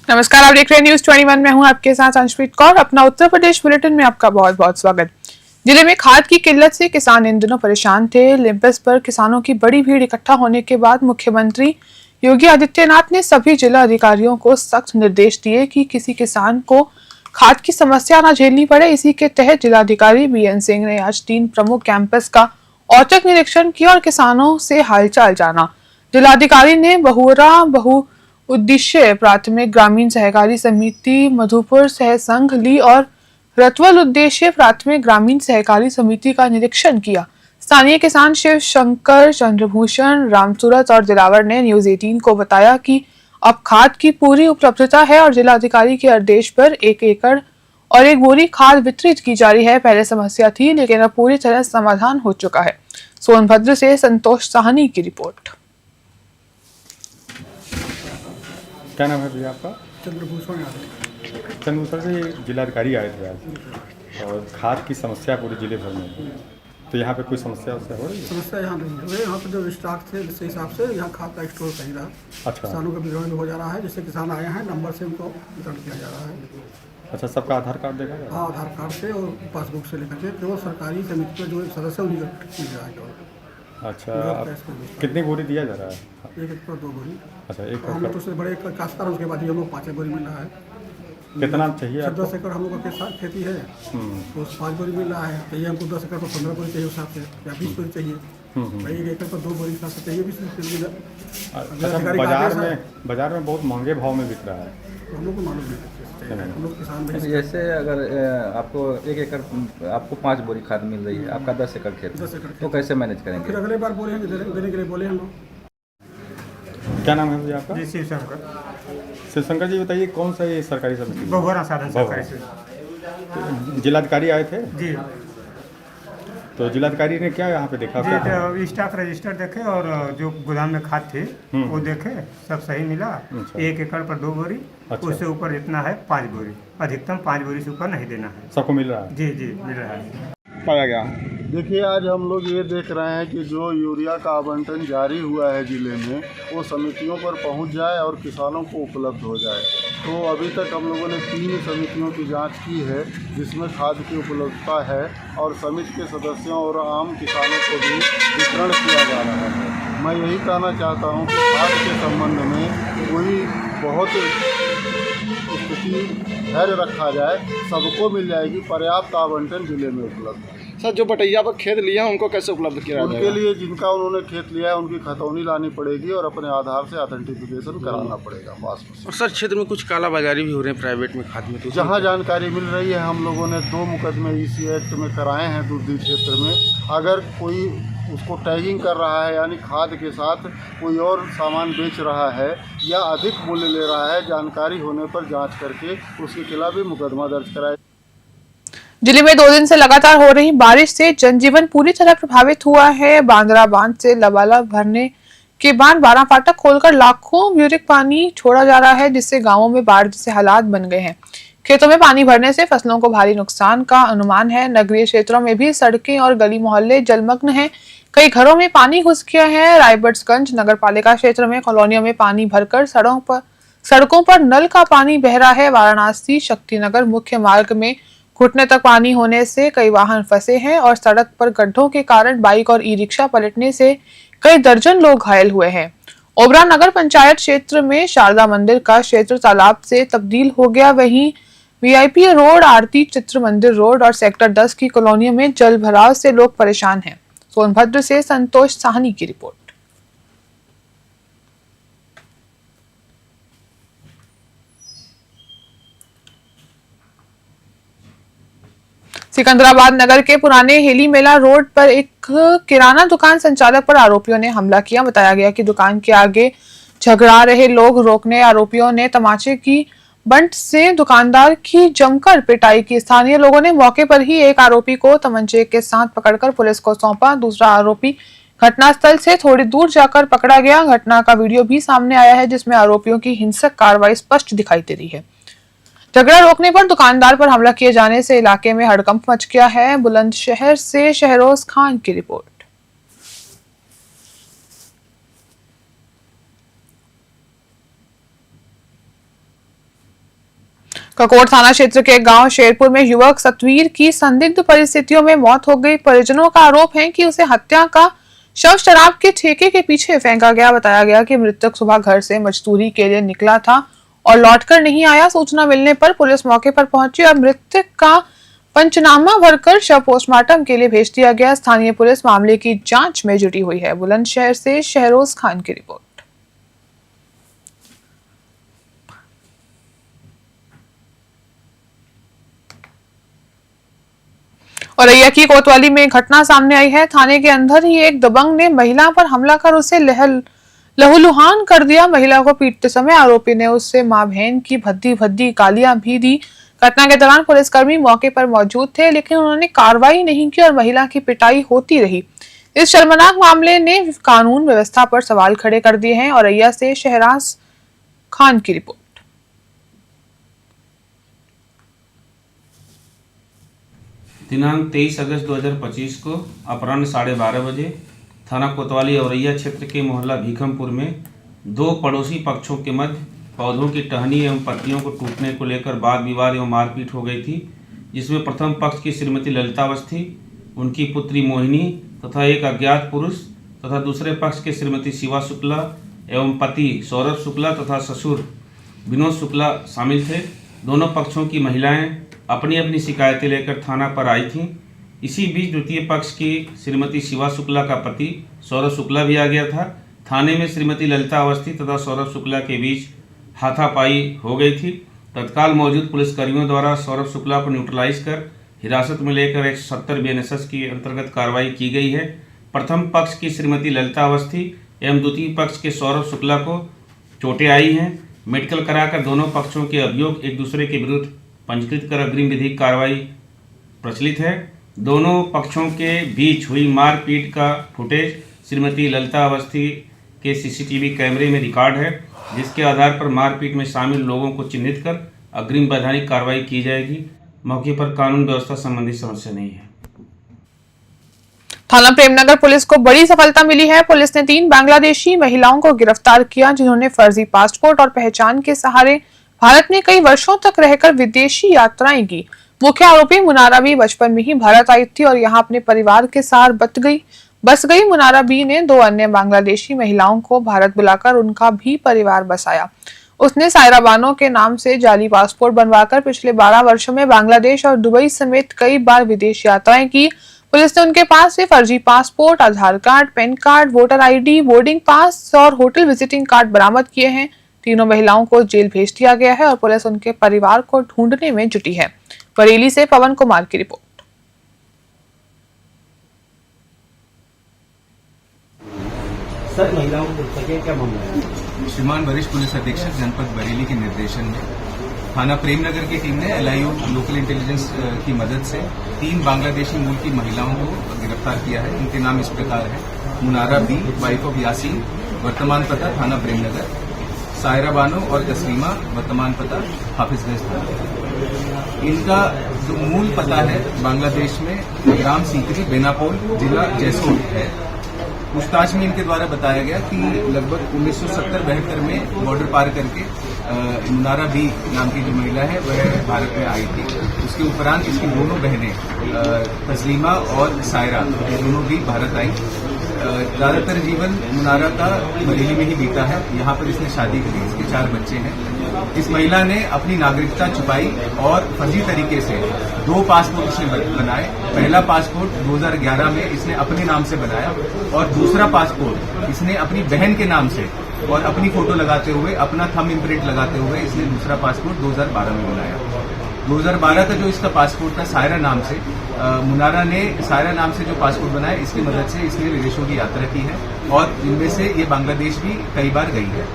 नमस्कार, आप देख रहे हैं न्यूज 21। में हूं आपके साथ अंशप्रीत कौर। अपना उत्तर प्रदेश बुलेटिन में आपका बहुत बहुत स्वागत। जिले में खाद की किल्लत से किसान इन दिनों परेशान थे। लिम्पस पर किसानों की बड़ी भीड़ इकट्ठा होने के बाद मुख्यमंत्री योगी आदित्यनाथ ने सभी जिला अधिकारियों को सख्त निर्देश दिए कि किसी किसान को खाद की समस्या न झेलनी पड़े। इसी के तहत जिलाधिकारी बीएन सिंह ने आज 3 प्रमुख कैंपस का औचक निरीक्षण किया और किसानों से हालचाल जाना। जिलाधिकारी ने बहु उद्देश्य प्राथमिक ग्रामीण सहकारी समिति मधुपुर सह संघ ली और रतवल उद्देश्य प्राथमिक ग्रामीण सहकारी समिति का निरीक्षण किया। स्थानीय किसान शिव शंकर, चंद्रभूषण, रामसूरत और दिलावर ने न्यूज 18 को बताया कि अब खाद की पूरी उपलब्धता है और जिलाधिकारी के आदेश पर 1 एकड़ और 1 बोरी खाद वितरित की जा रही है। पहले समस्या थी, लेकिन अब पूरी तरह समाधान हो चुका है। सोनभद्र से संतोष साहनी की रिपोर्ट। क्या नाम है भैया आपका? चंद्रभूषण यादव। चंद्रभूषण से जिलाधिकारी आए थे आज और खाद की समस्या पूरे जिले भर में है। तो यहाँ पे कोई समस्या उससे हो रही है? समस्या यहाँ नहीं है। यहाँ पर जो स्टॉक थे उस हिसाब से यहाँ खाद का स्टोर सही रहा। अच्छा, किसानों का वितरण हो जा रहा है। जिससे किसान आए हैं नंबर से उनको वितरण किया जा रहा है। अच्छा, सबका आधार कार्ड देखा जाए? हाँ, आधार कार्ड से और पासबुक से लेकर के केवल सरकारी समिति का जो सदस्य उन्हीं का मिल रहा है केवल। अच्छा, अब कितनी बोरी दिया जा रहा है? 1 एकड़ 2 बोरी। अच्छा, 1 हम लोग एकड़। तो उससे बड़े काश्तकार, उसके बाद ही हम लोग 5 बोरी मिल रहा है। कितना चाहिए आपको? 10 एकड़ हम लोग का खेती है तो 5 बोरी मिल रहा है। चाहिए हमको 10 एकड़ पर 15 बोरी चाहिए उस हिसाब से, या 20 बोरी चाहिए। भाई 1 एकड़ पर 2 बोरी हिसाब से चाहिए 20 बोरी। अच्छा, बाजार में बहुत महंगे भाव में बिक रहा है। हम लोग को मालूम नहीं, हम लोग किसान भाई। जैसे अगर आपको 1 एकड़ आपको 5 बोरी खाद मिल रही है, आपका 10 एकड़ खेत 10 एकड़ तो कैसे मैनेज करेंगे? फिर अगले बार बोले हैं देने के लिए बोले हम लोग। क्या नाम है भैया आपका? जी, शिव शंकर। शिवशंकर जी, बताइए कौन सा ये सरकारी समिति? बहुवरा साधन सरकारी से। जिलाधिकारी आए थे जी तो जिलाधिकारी ने क्या यहाँ पे देखा? जी, तो स्टॉक रजिस्टर देखे और जो गोदाम में खाद थी वो देखे, सब सही मिला। अच्छा। 1 एकड़ पर 2 बोरी। अच्छा। उससे ऊपर जितना है 5 बोरी, अधिकतम 5 बोरी से ऊपर नहीं देना है। सबको मिल रहा है? जी जी, मिल रहा है। पाया गया। देखिए, आज हम लोग ये देख रहे हैं कि जो यूरिया का आवंटन जारी हुआ है ज़िले में, वो समितियों पर पहुंच जाए और किसानों को उपलब्ध हो जाए। तो अभी तक हम लोगों ने 3 समितियों की जांच की है जिसमें खाद की उपलब्धता है और समिति के सदस्यों और आम किसानों को भी वितरण किया जा रहा है। मैं यही कहना चाहता हूँ कि खाद के संबंध में कोई बहुत स्थिति धैर्य रखा जाए, सबको मिल जाएगी। पर्याप्त आवंटन जिले में उपलब्ध है। सर, जो बटैया पर खेत लिया है उनको कैसे उपलब्ध किया जाएगा? उनके लिए जिनका उन्होंने खेत लिया है उनकी खतौनी लानी पड़ेगी और अपने आधार से ऑथेंटिफिकेशन कराना पड़ेगा पासबुक। और सर, क्षेत्र में कुछ कालाबाजारी भी हो रहे हैं प्राइवेट में खाद में, तो जहाँ जानकारी मिल रही है, हम लोगों ने 2 मुकदमे इसी एक्ट में कराए हैं दूसरी क्षेत्र में। अगर कोई उसको टैगिंग कर रहा है, यानी खाद के साथ कोई और सामान बेच रहा है या अधिक मूल्य ले रहा है, जानकारी होने पर जांच करके उसके खिलाफ भी मुकदमा दर्ज कराया। जिले में 2 दिन से लगातार हो रही बारिश से जनजीवन पूरी तरह प्रभावित हुआ है। बांद्रा बांध से लबालब भरने के बाद 12 फाटक खोलकर लाखों म्यूरिक पानी छोड़ा जा रहा है, जिससे गांवों में बाढ़ जैसे हालात बन गए हैं। खेतों में पानी भरने से फसलों को भारी नुकसान का अनुमान है। नगरीय क्षेत्रों में भी सड़कें और गली मोहल्ले जलमग्न हैं। कई घरों में पानी घुस गया है। रायबट्सगंज नगर पालिका क्षेत्र में कॉलोनियों में पानी भरकर सड़कों पर नल का पानी बह रहा है। वाराणसी शक्तिनगर मुख्य मार्ग में घुटने तक पानी होने से कई वाहन फंसे हैं और सड़क पर गड्ढों के कारण बाइक और ई-रिक्शा पलटने से कई दर्जन लोग घायल हुए हैं। ओबरा नगर पंचायत क्षेत्र में शारदा मंदिर का क्षेत्र तालाब से तब्दील हो गया। वहीं वीआईपी रोड, आरती चित्र मंदिर रोड और सेक्टर 10 की कॉलोनियों में जल भराव से लोग परेशान हैं। सोनभद्र से संतोष साहनी की रिपोर्ट। सिकंदराबाद नगर के पुराने हेली मेला रोड पर एक किराना दुकान संचालक पर आरोपियों ने हमला किया। बताया गया कि दुकान के आगे झगड़ा रहे लोग रोकने आरोपियों ने तमाचे की बंट से दुकानदार की जमकर पिटाई की। स्थानीय लोगों ने मौके पर ही एक आरोपी को तमंचे के साथ पकड़कर पुलिस को सौंपा। दूसरा आरोपी घटनास्थल से थोड़ी दूर जाकर पकड़ा गया। घटना का वीडियो भी सामने आया है, जिसमें आरोपियों की हिंसक कार्रवाई स्पष्ट दिखाई दे रही है। झगड़ा रोकने पर दुकानदार पर हमला किए जाने से इलाके में हड़कंप मच गया है। बुलंदशहर से शहरोज खान की रिपोर्ट। ककोर थाना क्षेत्र के गांव शेरपुर में युवक सतवीर की संदिग्ध परिस्थितियों में मौत हो गई। परिजनों का आरोप है कि उसे हत्या का शव शराब के ठेके के पीछे फेंका गया। बताया गया कि मृतक सुबह घर से मजदूरी के लिए निकला था और लौटकर नहीं आया। सूचना मिलने पर पुलिस मौके पर पहुंची और मृतक का पंचनामा भरकर शव पोस्टमार्टम के लिए भेज दिया गया। स्थानीय पुलिस मामले की जांच में जुटी हुई है। बुलंदशहर से शहरोज खान की रिपोर्ट। औरैया की कोतवाली में घटना सामने आई है। थाने के अंदर ही एक दबंग ने महिला पर हमला कर उसे लहूलुहान कर दिया। महिला को पीटते समय आरोपी ने उससे मां बहन की भद्दी भद्दी गालियां भी दी। घटना के दौरान पुलिसकर्मी मौके पर मौजूद थे, लेकिन उन्होंने कार्रवाई नहीं की और महिला की पिटाई होती रही। इस शर्मनाक मामले ने कानून व्यवस्था पर सवाल खड़े कर दिए हैं। औरैया से शहराज खान की रिपोर्ट। दिनांक 23 अगस्त 2025 को अपराह्न 12:30 बजे थाना कोतवाली औरैया क्षेत्र के मोहल्ला भीखमपुर में दो पड़ोसी पक्षों के मध्य पौधों की टहनी एवं पत्तियों को टूटने को लेकर वाद विवाद एवं मारपीट हो गई थी, जिसमें प्रथम पक्ष की श्रीमती ललिता अवस्थी, उनकी पुत्री मोहिनी तथा एक अज्ञात पुरुष तथा दूसरे पक्ष के श्रीमती शिवा शुक्ला एवं पति सौरभ शुक्ला तथा ससुर विनोद शुक्ला शामिल थे। दोनों पक्षों की महिलाएं अपनी अपनी शिकायतें लेकर थाना पर आई थीं। इसी बीच द्वितीय पक्ष की श्रीमती शिवा शुक्ला का पति सौरभ शुक्ला भी आ गया था। थाने में श्रीमती ललिता अवस्थी तथा सौरभ शुक्ला के बीच हाथापाई हो गई थी। तत्काल मौजूद पुलिसकर्मियों द्वारा सौरभ शुक्ला को न्यूट्रलाइज कर हिरासत में लेकर 170 BNSS के अंतर्गत कार्रवाई की गई है। प्रथम पक्ष की श्रीमती ललिता अवस्थी एवं द्वितीय पक्ष के सौरभ शुक्ला को चोटें आई हैं। मेडिकल कराकर दोनों पक्षों के अभियोग एक दूसरे के विरुद्ध पंजीकृत कर अग्रिम विधिक कार्रवाई प्रचलित है। दोनों पक्षों के बीच हुई मारपीट का फुटेज श्रीमती ललिता अवस्थी के CCTV कैमरे में रिकॉर्ड है, जिसके आधार पर मारपीट में शामिल लोगों को चिन्हित कर अग्रिम वैधानिक कार्रवाई की जाएगी। मौके पर कानून व्यवस्था संबंधी समस्या नहीं है। थाना प्रेमनगर पुलिस को बड़ी सफलता मिली है। पुलिस ने 3 बांग्लादेशी महिलाओं को गिरफ्तार किया, जिन्होंने फर्जी पासपोर्ट और पहचान के सहारे भारत में कई वर्षों तक रहकर विदेशी यात्राएं की। मुख्य आरोपी मुनारा बी बचपन में ही भारत आई थी और यहां अपने परिवार के साथ बस गई। मुनारा बी ने 2 अन्य बांग्लादेशी महिलाओं को भारत बुलाकर उनका भी परिवार बसाया। उसने सायरा बानो के नाम से जाली पासपोर्ट बनवाकर पिछले 12 वर्षों में बांग्लादेश और दुबई समेत कई बार विदेश यात्राएं की। पुलिस ने उनके पास से फर्जी passport, Aadhaar card, PAN card, voter ID, boarding pass और होटल विजिटिंग कार्ड बरामद किए हैं। तीनों महिलाओं को जेल भेज दिया गया है और पुलिस उनके परिवार को ढूंढने में जुटी है। बरेली से पवन कुमार की रिपोर्ट। सर, महिलाओं को क्या मामला है? श्रीमान वरिष्ठ पुलिस अधीक्षक जनपद बरेली के निर्देशन में थाना प्रेमनगर की टीम ने LIU लोकल इंटेलिजेंस की मदद से 3 बांग्लादेशी मूल की महिलाओं को गिरफ्तार किया है। इनके नाम इस प्रकार है: मुनारा बी, वाइफ ऑफ यासीन, वर्तमान पता थाना प्रेमनगर; सायरा बानो और तस्लीमा, वर्तमान पता हाफिजगंज थाना। इनका जो मूल पता है बांग्लादेश में ग्राम सीकरी, बेनापोल, जिला जैसलमेर है। पूछताछ में इनके द्वारा बताया गया कि लगभग 1970-72 में बॉर्डर पार करके मुनारा बी नाम की जो महिला है वह भारत में आई थी। उसके उपरांत इसकी दोनों बहनें तस्लीमा और सायरा दोनों भी भारत आई। ज्यादातर जीवन मुनारा का बरेली में ही बीता है। यहाँ पर इसने शादी की, इसके 4 बच्चे हैं। इस महिला ने अपनी नागरिकता छुपाई और फर्जी तरीके से 2 पासपोर्ट इसने बनाए। पहला पासपोर्ट 2011 में इसने अपने नाम से बनाया और दूसरा पासपोर्ट इसने अपनी बहन के नाम से और अपनी फोटो लगाते हुए, अपना थंब इम्प्रिंट लगाते हुए इसने दूसरा पासपोर्ट 2012 में बनाया। 2012 का जो इसका पासपोर्ट था सायरा नाम से, मुनारा ने सायरा नाम से जो पासपोर्ट बनाया, इसकी मदद से इसने विदेशों की यात्रा की है और इनमें से ये बांग्लादेश भी कई बार गई है।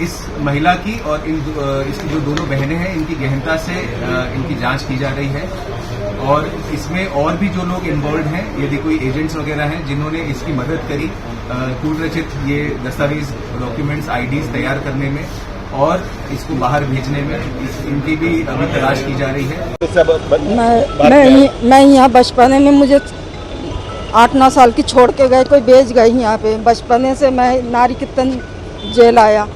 इस महिला की और इसकी जो दोनों बहनें हैं, इनकी गहनता से इनकी जांच की जा रही है और इसमें और भी जो लोग इन्वॉल्व हैं, यदि कोई एजेंट्स वगैरह हैं जिन्होंने इसकी मदद करी कूट रचित ये दस्तावेज, डॉक्यूमेंट्स, IDs तैयार करने में और इसको बाहर भेजने में, इनकी भी अभी तलाश की जा रही है। मैं यहाँ बचपने में मुझे 8-9 साल की छोड़ के गए, कोई भेज गए यहाँ पे। बचपने से मैं नारी कीर्तन जेल आया,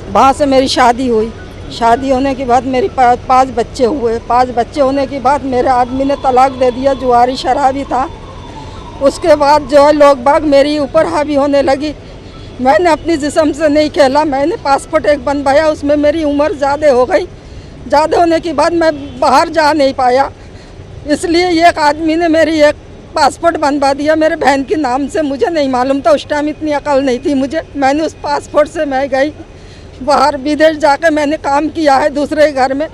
वहाँ से मेरी शादी हुई। शादी होने के बाद मेरी 5 बच्चे हुए। 5 बच्चे होने के बाद मेरे आदमी ने तलाक दे दिया, जुआरी शराबी था। उसके बाद जो है लोग बाग मेरी ऊपर हावी होने लगी। मैंने अपनी जिस्म से नहीं खेला, मैंने पासपोर्ट एक बनवाया, उसमें मेरी उम्र ज़्यादा हो गई। ज़्यादा होने के बाद मैं बाहर जा नहीं पाया, इसलिए एक आदमी ने मेरी एक पासपोर्ट बनवा दिया मेरे बहन के नाम से। मुझे नहीं मालूम था, उस टाइम इतनी अकल नहीं थी मुझे। मैंने उस पासपोर्ट से मैं गई बाहर, विदेश जाके मैंने काम किया है दूसरे घर में,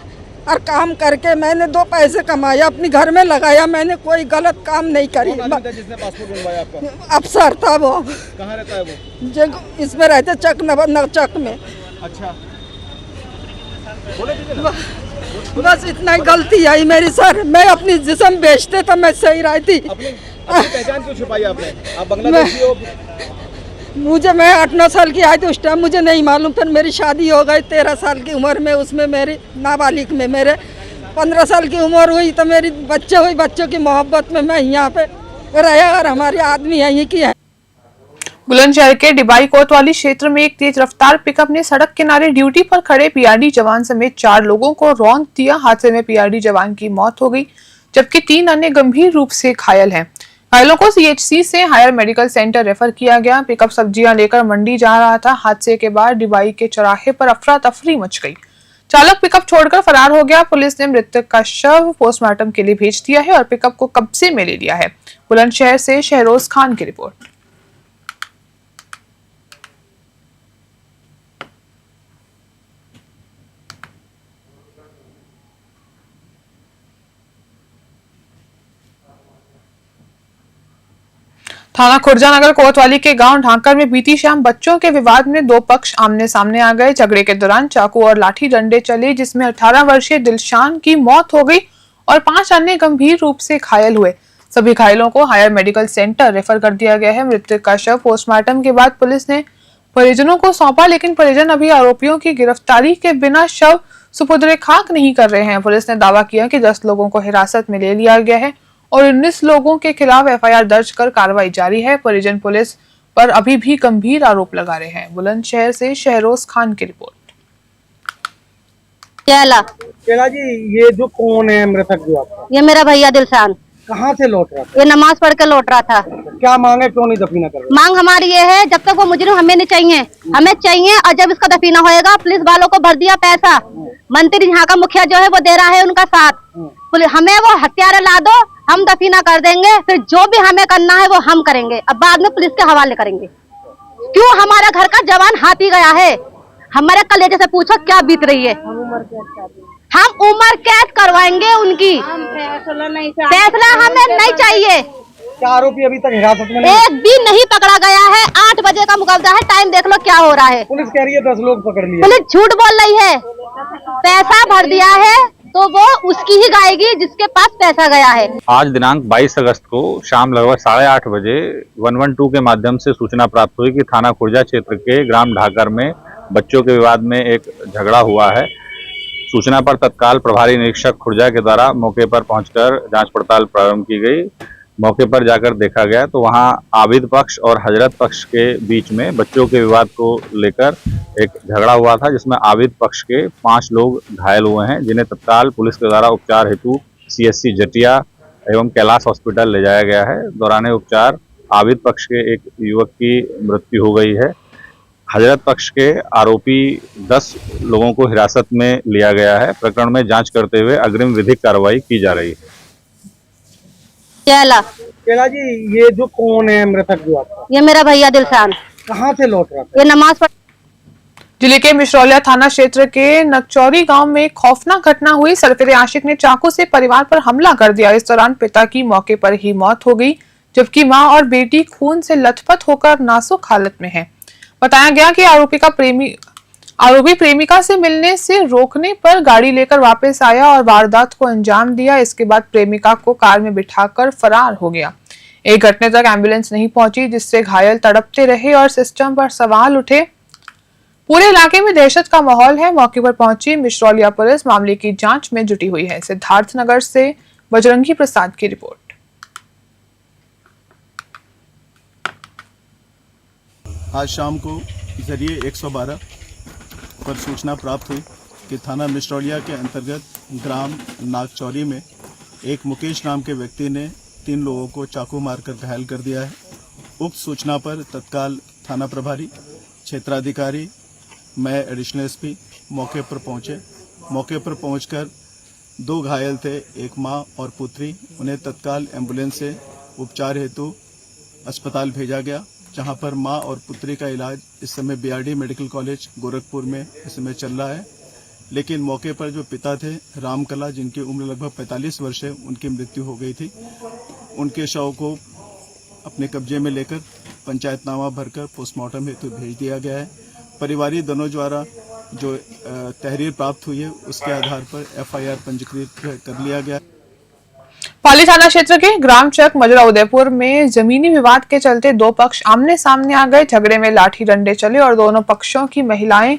और काम करके मैंने 2 पैसे कमाया, अपने घर में लगाया। मैंने कोई गलत काम नहीं करी। जिसने पासपोर्ट बनवाया आपका अफसर था वो। कहाँ रहता है वो? जो इसमें रहते चक नवचक में। अच्छा, बस इतना ही गलती आई मेरी सर। मैं अपनी जिस्म बेचते तो मैं सही रहती। अपनी पहचान क्यों छुपाई आपने? आप बांग्लादेशी हो? मैं 8-9 साल की आई थी उस टाइम, मुझे नहीं मालूम। फिर मेरी शादी हो गई 13 साल की उम्र में, उसमें मेरी नाबालिग में मेरे 15 साल की उम्र हुई तो मेरी बच्चे हुई। बच्चों की मोहब्बत में मैं यहाँ पे रहा, और हमारे आदमी यहीं की है। बुलंदशहर के डिबाई कोतवाली क्षेत्र में एक तेज रफ्तार पिकअप ने सड़क किनारे ड्यूटी पर खड़े पीआरडी जवान समेत 4 लोगों को रौंद दिया। हादसे में पीआरडी जवान की मौत हो गई, जबकि 3 अन्य गंभीर रूप से घायल हैं। घायलों को सीएचसी से हायर मेडिकल सेंटर रेफर किया गया। पिकअप सब्जियां लेकर मंडी जा रहा था। हादसे के बाद डिबाई के चौराहे पर अफरा तफरी मच गई। चालक पिकअप छोड़कर फरार हो गया। पुलिस ने मृतक का शव पोस्टमार्टम के लिए भेज दिया है और पिकअप को कब्जे में ले लिया है। बुलंदशहर से शहरोज खान की रिपोर्ट। थाना खुर्जानगर कोतवाली के गांव ढांकर में बीती शाम बच्चों के विवाद में 2 पक्ष आमने सामने आ गए। झगड़े के दौरान चाकू और लाठी डंडे चले, जिसमें 18 वर्षीय दिलशान की मौत हो गई और 5 अन्य गंभीर रूप से घायल हुए। सभी घायलों को हायर मेडिकल सेंटर रेफर कर दिया गया है। मृतक का शव पोस्टमार्टम के बाद पुलिस ने परिजनों को सौंपा, लेकिन परिजन अभी आरोपियों की गिरफ्तारी के बिना शव सुपुर्द खाक नहीं कर रहे हैं। पुलिस ने दावा किया कि 10 लोगों को हिरासत में ले लिया गया है और 19 लोगों के खिलाफ एफआईआर दर्ज कर कार्रवाई जारी है। परिजन पुलिस पर अभी भी गंभीर आरोप लगा रहे हैं। बुलंदशहर से शहरोज खान की रिपोर्ट। केला जी, ये जो कौन है मृतक जो आपका? ये मेरा भैया दिलशान। कहाँ से लौट रहा था? ये नमाज पढ़ के लौट रहा था। क्या मांगे, क्यों नहीं दफीना कर रहे? मांग हमारी ये है, जब तक वो मुजरिम हमें नहीं चाहिए, हमें चाहिए। और जब इसका दफीना होएगा, पुलिस वालों को भर दिया पैसा, मंत्री यहाँ का मुखिया जो है वो दे रहा है उनका साथ। हमें वो हथियार ला दो, हम दफीना कर देंगे, फिर जो भी हमें करना है वो हम करेंगे। अब बाद में पुलिस के हवाले करेंगे। क्यों हमारा घर का जवान हाथी गया है? हमारे कलेजे से पूछो क्या बीत रही है। हम उम्र कैद करवाएंगे उनकी। फैसला हमें नहीं चाहिए। क्या आरोपी अभी तक हिरासत में नहीं? एक भी नहीं पकड़ा गया है। 8 बजे का मुकाबला है, टाइम देख लो क्या हो रहा है। पुलिस कह रही है 10 लोग पकड़ लिए। पुलिस झूठ बोल रही है। पैसा भर दिया है तो वो उसकी ही गाएगी जिसके पास पैसा गया है। आज दिनांक 22 अगस्त को शाम लगभग 8:30 बजे 112 के माध्यम से सूचना प्राप्त हुई कि थाना खुर्जा क्षेत्र के ग्राम ढाकर में बच्चों के विवाद में एक झगड़ा हुआ है। सूचना पर तत्काल प्रभारी निरीक्षक खुर्जा के द्वारा मौके पर पहुंचकर जांच पड़ताल प्रारंभ की गई। मौके पर जाकर देखा गया तो वहां आबिद पक्ष और हजरत पक्ष के बीच में बच्चों के विवाद को लेकर एक झगड़ा हुआ था, जिसमें आबिद पक्ष के 5 लोग घायल हुए हैं, जिन्हें तत्काल पुलिस के द्वारा उपचार हेतु सीएससी जटिया एवं कैलाश हॉस्पिटल ले जाया गया है। दौरान उपचार आबिद पक्ष के एक युवक की मृत्यु हो गई है। हजरत पक्ष के आरोपी 10 लोगों को हिरासत में लिया गया है। प्रकरण में जांच करते हुए अग्रिम विधिक कार्रवाई की जा रही है। केला जी, ये जो कौन है मृतक जो आपका? ये मेरा भैया दिलशान। कहाँ से लौट रहा था? ये नमाज पढ़। जिले के मिश्रौलिया थाना क्षेत्र के नकचौरी गांव में खौफनाक घटना हुई। सरफिरे आशिक ने चाकू से परिवार पर हमला कर दिया। इस दौरान पिता की मौके पर ही मौत हो गई, जबकि मां और बेटी खून से लथपथ होकर नाजुक हालत में है। बताया गया कि आरोपी प्रेमिका से मिलने से रोकने पर गाड़ी लेकर वापस आया और वारदात को अंजाम दिया। इसके बाद प्रेमिका को कार में बिठाकर फरार हो गया। एक घटने तक एम्बुलेंस नहीं पहुंची, जिससे घायल तड़पते रहे और सिस्टम पर सवाल उठे। पूरे इलाके में दहशत का माहौल है। मौके पर पहुंची मिश्रौलिया पुलिस मामले की जांच में जुटी हुई है। सिद्धार्थनगर से बजरंगी प्रसाद की रिपोर्ट। आज शाम को जरिए 112 पर सूचना प्राप्त हुई कि थाना मिश्रौलिया के अंतर्गत ग्राम नागचौरी में एक मुकेश नाम के व्यक्ति ने 3 लोगों को चाकू मारकर घायल कर दिया है। उक्त सूचना पर तत्काल थाना प्रभारी, क्षेत्राधिकारी, मैं एडिशनल एसपी मौके पर पहुंचे। मौके पर पहुंचकर 2 घायल थे, एक मां और पुत्री। उन्हें तत्काल एम्बुलेंस से उपचार हेतु अस्पताल भेजा गया, जहां पर मां और पुत्री का इलाज इस समय बीआरडी मेडिकल कॉलेज गोरखपुर में इस समय चल रहा है। लेकिन मौके पर जो पिता थे रामकला, जिनकी उम्र लगभग 45 वर्ष है, उनकी मृत्यु हो गई थी। उनके शव को अपने कब्जे में लेकर पंचायतनामा भरकर पोस्टमार्टम हेतु भेज दिया गया है। परिवारी दोनों द्वारा जो तहरीर प्राप्त हुई है उसके आधार पर एफआईआर पंजीकृत कर लिया गया। पाली थाना क्षेत्र के ग्राम चक मजरा उदयपुर में जमीनी विवाद के चलते 2 पक्ष आमने सामने आ गए। झगड़े में लाठी डंडे चले और दोनों पक्षों की महिलाएं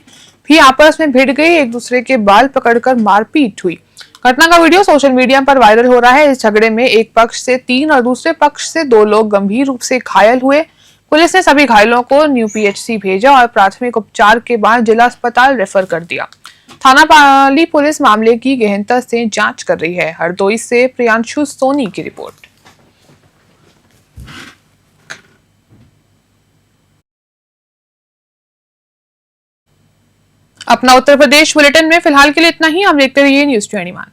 भी आपस में भिड़ गई। एक दूसरे के बाल पकड़कर मारपीट हुई। घटना का वीडियो सोशल मीडिया पर वायरल हो रहा है। इस झगड़े में एक पक्ष से 3 और दूसरे पक्ष से 2 लोग गंभीर रूप से घायल हुए। पुलिस ने सभी घायलों को न्यू पीएचसी भेजा और प्राथमिक उपचार के बाद जिला अस्पताल रेफर कर दिया। थाना पाली पुलिस मामले की गहनता से जांच कर रही है। हरदोई से प्रियांशु सोनी की रिपोर्ट। अपना उत्तर प्रदेश बुलेटिन में फिलहाल के लिए इतना ही। आप देखते रहिए न्यूज़ 21।